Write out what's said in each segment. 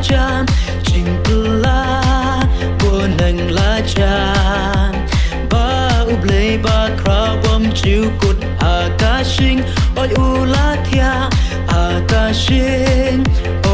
jam ching pula bonang la jam ba ublei ba krabom chiu kut akashing oi ula thia akashing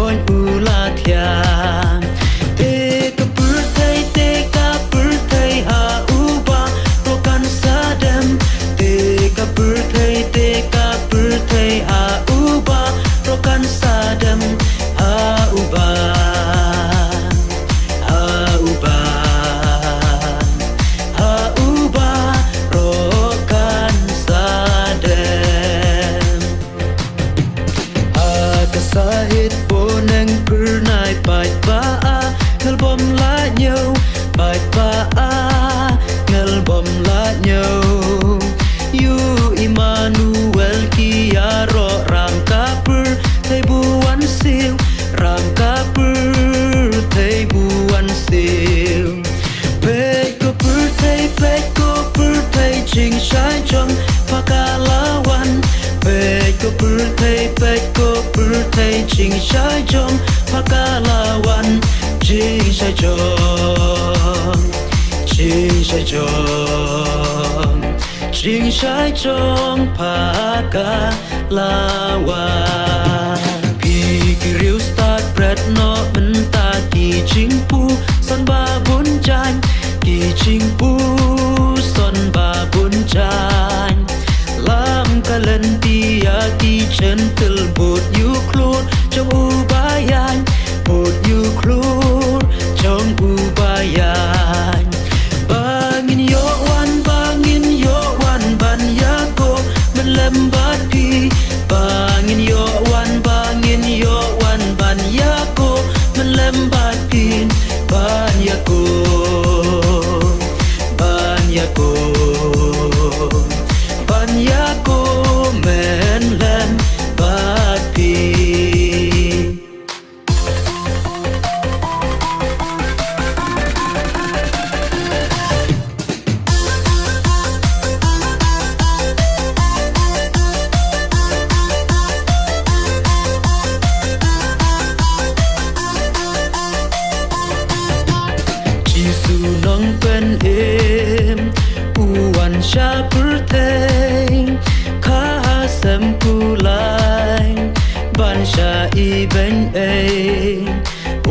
oi ula thia te ka birthday ha uba rokan sadam te ka birthday ha uba rokan sadam ha uba rokan sadam sahit bonang pernai bait ba ngel bom la nhau bait ba ngel bom la nhau you Emmanuel kia ro ram kapur thei buan siêu ram kapur thei buan siêu pe ko birthday ching shai chong pakalawan pe ko birthday ching shai chong pakalawan ching shai chong ching shai chong pakalawan pi kiriu start bread no menta ki ching pu son ba bun chan ki ching pu son ba bun chan lam kalan tia ki chen tel bot yu klur trong u bayan bot yu klur trong u bayan bangin yo wan ban ya ko men lembat pi bangin yo wan ban ya ko men lembat pi ban ya ko men lembat pi Jisu nong pen em uwan sha birthday kha sem kulai ban sha I ben e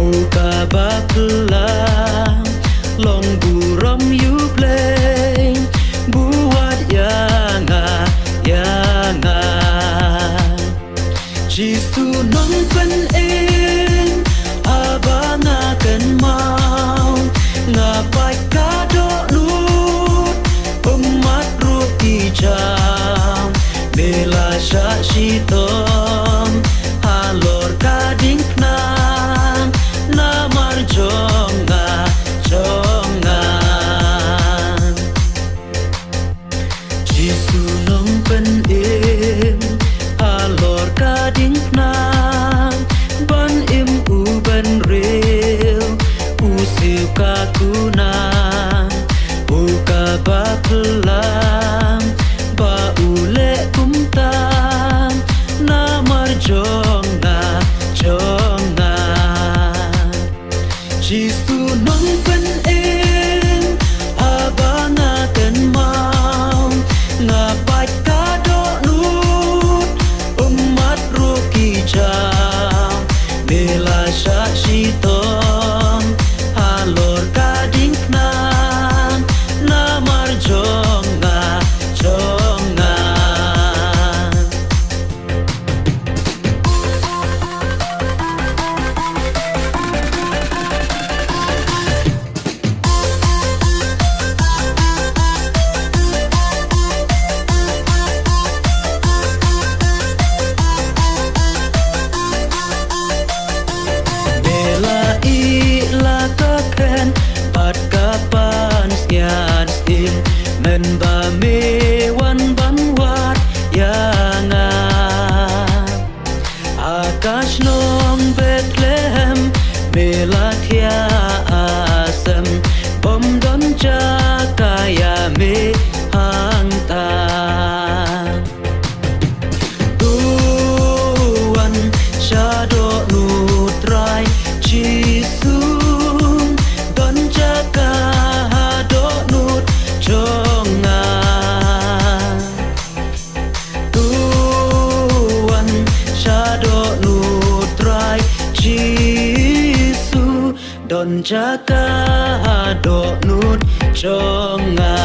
o ka ba pla long bu rom you play buat yanga Jisu nong pen em abana kan mau ngapai kado lut umat ruki jam bela syashitom halor kading nang namar jonga Jisu nong pen em halor kading nang ban im u ban rel usiu kakunang uka baklam ba ule kumtam namar jonga Jisu nong pen em abana kan mau ngapai kado lut umat ruki jam bela syashitom halor kading nang namar jonga bela ila kaken pat kapan syan stin men ba me wan ban wat yanga akash nong Bethlehem bela thia asam bom don cha kaya me hang ta tuan shadow nutrai chi Don jaga do nut jonga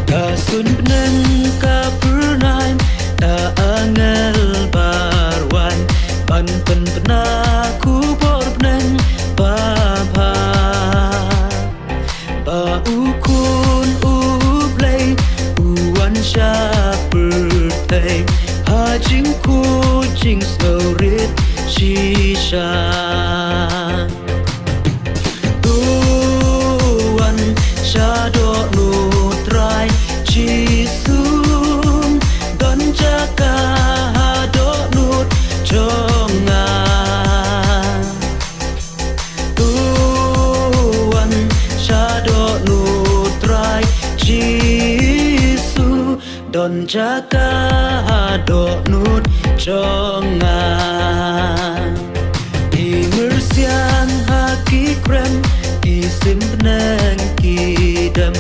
Kasun peneng ka pernah ta angel barwan Ban pen penaku bor peneng bapa Ba ukun ublay uwan sya pertay Ha jing ku jing snorit shisha Tuan syado nutrai Jisum Don jaga do nut jonga Tuan syado nutrai Jisu Don jaga do nut jonga Siang haki krem Isim penang kidam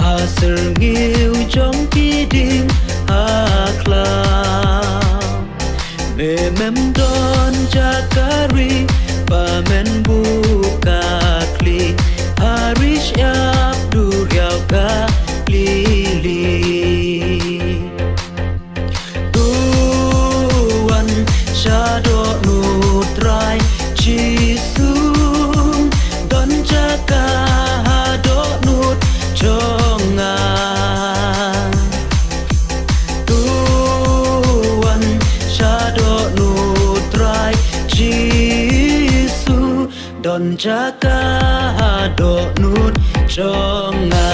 Asar ngiu jong kidim Aklam Memem don jakari Pamen buka kli Harish abdur yau ka lili Tuan syado nutrai Jisum Don jaga do nut jonga Tuan syado nutrai Jisu Don jaga do nut jonga